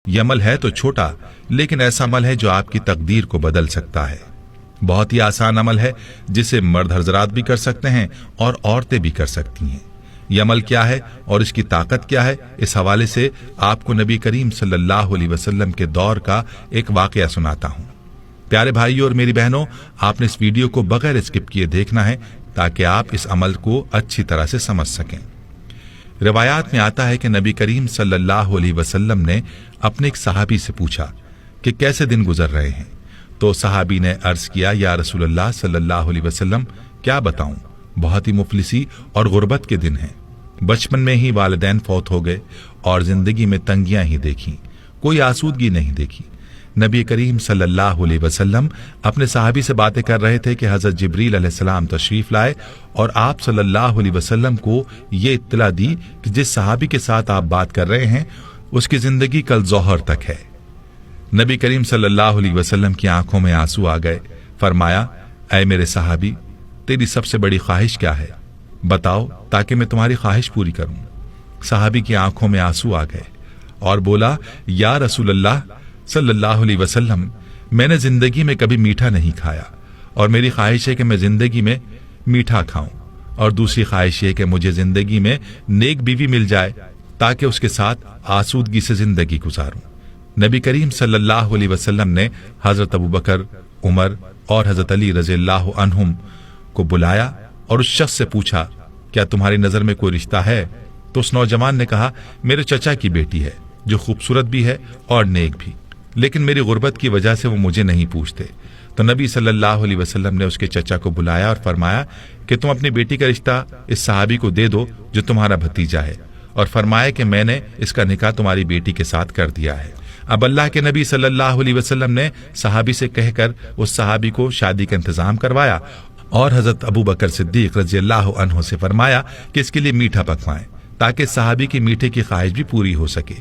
یہ عمل ہے تو چھوٹا، لیکن ایسا عمل ہے جو آپ کی تقدیر کو بدل سکتا ہے۔ بہت ہی آسان عمل ہے جسے مرد حضرات بھی کر سکتے ہیں اور عورتیں بھی کر سکتی ہیں۔ یہ عمل کیا ہے اور اس کی طاقت کیا ہے، اس حوالے سے آپ کو نبی کریم صلی اللہ علیہ وسلم کے دور کا ایک واقعہ سناتا ہوں۔ پیارے بھائیوں اور میری بہنوں، آپ نے اس ویڈیو کو بغیر اسکپ کیے دیکھنا ہے تاکہ آپ اس عمل کو اچھی طرح سے سمجھ سکیں۔ روایات میں آتا ہے کہ نبی کریم صلی اللہ علیہ وسلم نے اپنے ایک صحابی سے پوچھا کہ کیسے دن گزر رہے ہیں، تو صحابی نے عرض کیا، یا رسول اللہ صلی اللہ علیہ وسلم کیا بتاؤں، بہت ہی مفلسی اور غربت کے دن ہیں۔ بچپن میں ہی والدین فوت ہو گئے اور زندگی میں تنگیاں ہی دیکھیں، کوئی آسودگی نہیں دیکھی۔ نبی کریم صلی اللہ علیہ وسلم اپنے صحابی سے باتیں کر رہے تھے کہ حضرت جبریل علیہ السلام تشریف لائے اور آپ صلی اللہ علیہ وسلم کو یہ اطلاع دی کہ جس صحابی کے ساتھ آپ بات کر رہے ہیں اس کی زندگی کل ظہر تک ہے۔ نبی کریم صلی اللہ علیہ وسلم کی آنکھوں میں آنسو آ گئے۔ فرمایا، اے میرے صحابی، تیری سب سے بڑی خواہش کیا ہے؟ بتاؤ تاکہ میں تمہاری خواہش پوری کروں۔ صحابی کی آنکھوں میں آنسو آ گئے اور بولا، یا رسول اللہ صلی اللہ علیہ وسلم، میں نے زندگی میں کبھی میٹھا نہیں کھایا اور میری خواہش ہے کہ میں زندگی میں میٹھا کھاؤں، اور دوسری خواہش یہ کہ مجھے زندگی میں نیک بیوی مل جائے تاکہ اس کے ساتھ آسودگی سے زندگی گزاروں۔ نبی کریم صلی اللہ علیہ وسلم نے حضرت ابوبکر، عمر اور حضرت علی رضی اللہ عنہم کو بلایا اور اس شخص سے پوچھا، کیا تمہاری نظر میں کوئی رشتہ ہے؟ تو اس نوجوان نے کہا، میرے چچا کی بیٹی ہے جو خوبصورت بھی ہے اور نیک بھی، لیکن میری غربت کی وجہ سے وہ مجھے نہیں پوچھتے۔ تو نبی صلی اللہ علیہ وسلم نے اس کے چچا کو بلایا اور فرمایا کہ تم اپنی بیٹی کا رشتہ اس صحابی کو دے دو جو تمہارا بھتیجا ہے، اور فرمایا کہ میں نے اس کا نکاح تمہاری بیٹی کے ساتھ کر دیا ہے۔ اب اللہ کے نبی صلی اللہ علیہ وسلم نے صحابی سے کہہ کر اس صحابی کو شادی کا انتظام کروایا، اور حضرت ابو بکر صدیق رضی اللہ عنہ سے فرمایا کہ اس کے لیے میٹھا پکوائیں تاکہ صحابی کی میٹھے کی خواہش بھی پوری ہو سکے۔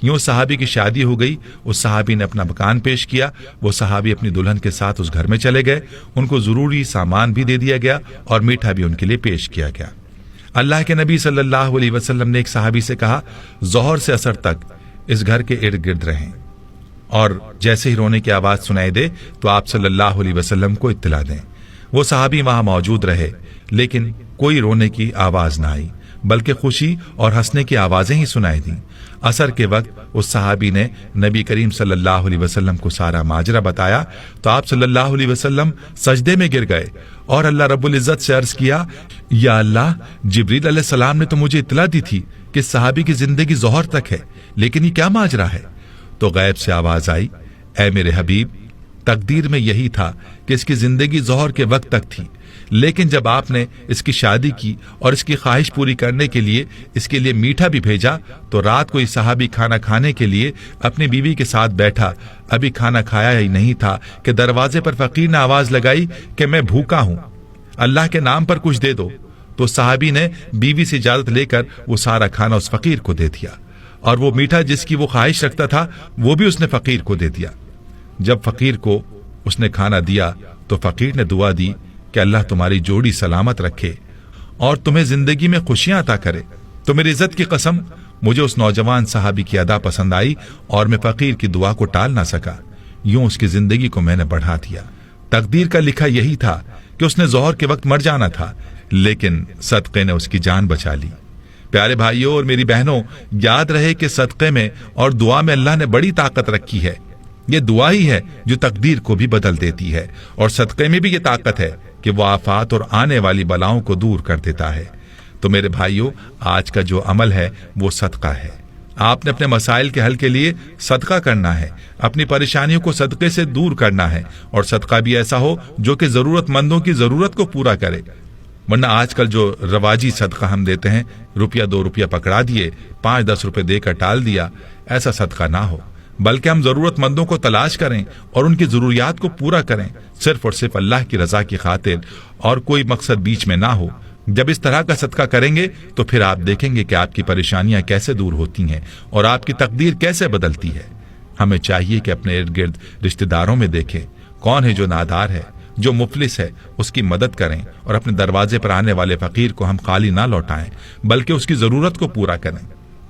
یوں صحابی کی شادی ہو گئی۔ اس صحابی نے اپنا مکان پیش کیا، وہ صحابی اپنی دلہن کے ساتھ اس گھر میں چلے گئے، ان کو ضروری سامان بھی دے دیا گیا اور میٹھا بھی ان کے لیے پیش کیا گیا۔ اللہ کے نبی صلی اللہ علیہ وسلم نے ایک صحابی سے کہا، ظہر سے عصر تک اس گھر کے ارد گرد رہیں، اور جیسے ہی رونے کی آواز سنائی دے تو آپ صلی اللہ علیہ وسلم کو اطلاع دیں۔ وہ صحابی وہاں موجود رہے، لیکن کوئی رونے کی آواز نہ آئی، بلکہ خوشی اور ہنسنے کی آوازیں ہی سنائی دیں۔ عصر کے وقت اس صحابی نے نبی کریم صلی اللہ علیہ وسلم کو سارا ماجرا بتایا تو آپ صلی اللہ علیہ وسلم سجدے میں گر گئے اور اللہ رب العزت سے عرض کیا، یا اللہ، جبریل علیہ السلام نے تو مجھے اطلاع دی تھی کہ صحابی کی زندگی ظہر تک ہے، لیکن یہ کیا ماجرا ہے؟ تو غیب سے آواز آئی، اے میرے حبیب، تقدیر میں یہی تھا کہ اس کی زندگی ظہر کے وقت تک تھی، لیکن جب آپ نے اس کی شادی کی اور اس کی خواہش پوری کرنے کے لیے اس کے لیے میٹھا بھی بھیجا تو رات کو یہ صحابی کھانا کھانے کے لیے اپنی بیوی کے ساتھ بیٹھا، ابھی کھانا کھایا ہی نہیں تھا کہ دروازے پر فقیر نے آواز لگائی کہ میں بھوکا ہوں، اللہ کے نام پر کچھ دے دو۔ تو صحابی نے بیوی سے اجازت لے کر وہ سارا کھانا اس فقیر کو دے دیا، اور وہ میٹھا جس کی وہ خواہش رکھتا تھا وہ بھی اس نے فقیر کو دے دیا۔ جب فقیر کو اس نے کھانا دیا تو فقیر نے دعا دی کہ اللہ تمہاری جوڑی سلامت رکھے اور تمہیں زندگی میں خوشیاں عطا کرے۔ تو میری عزت کی قسم، مجھے اس نوجوان صحابی کی ادا پسند آئی اور میں فقیر کی دعا کو ٹال نہ سکا، یوں اس کی زندگی کو میں نے بڑھا دیا۔ تقدیر کا لکھا یہی تھا کہ اس نے ظہر کے وقت مر جانا تھا، لیکن صدقے نے اس کی جان بچا لی۔ پیارے بھائیوں اور میری بہنوں، یاد رہے کہ صدقے میں اور دعا میں اللہ نے بڑی طاقت رکھی ہے۔ یہ دعا ہی ہے جو تقدیر کو بھی بدل دیتی ہے، اور صدقے میں بھی یہ طاقت ہے کہ وہ آفات اور آنے والی بلاؤں کو دور کر دیتا ہے۔ تو میرے بھائیوں، آج کا جو عمل ہے وہ صدقہ ہے۔ آپ نے اپنے مسائل کے حل کے لیے صدقہ کرنا ہے، اپنی پریشانیوں کو صدقے سے دور کرنا ہے، اور صدقہ بھی ایسا ہو جو کہ ضرورت مندوں کی ضرورت کو پورا کرے۔ ورنہ آج کل جو رواجی صدقہ ہم دیتے ہیں، روپیہ 2 روپیہ پکڑا دیے، 5-10 روپے دے کر ٹال دیا، ایسا صدقہ نہ ہو، بلکہ ہم ضرورت مندوں کو تلاش کریں اور ان کی ضروریات کو پورا کریں، صرف اور صرف اللہ کی رضا کی خاطر، اور کوئی مقصد بیچ میں نہ ہو۔ جب اس طرح کا صدقہ کریں گے تو پھر آپ دیکھیں گے کہ آپ کی پریشانیاں کیسے دور ہوتی ہیں اور آپ کی تقدیر کیسے بدلتی ہے۔ ہمیں چاہیے کہ اپنے ارد گرد رشتہ داروں میں دیکھیں کون ہے جو نادار ہے، جو مفلس ہے، اس کی مدد کریں، اور اپنے دروازے پر آنے والے فقیر کو ہم خالی نہ لوٹائیں بلکہ اس کی ضرورت کو پورا کریں۔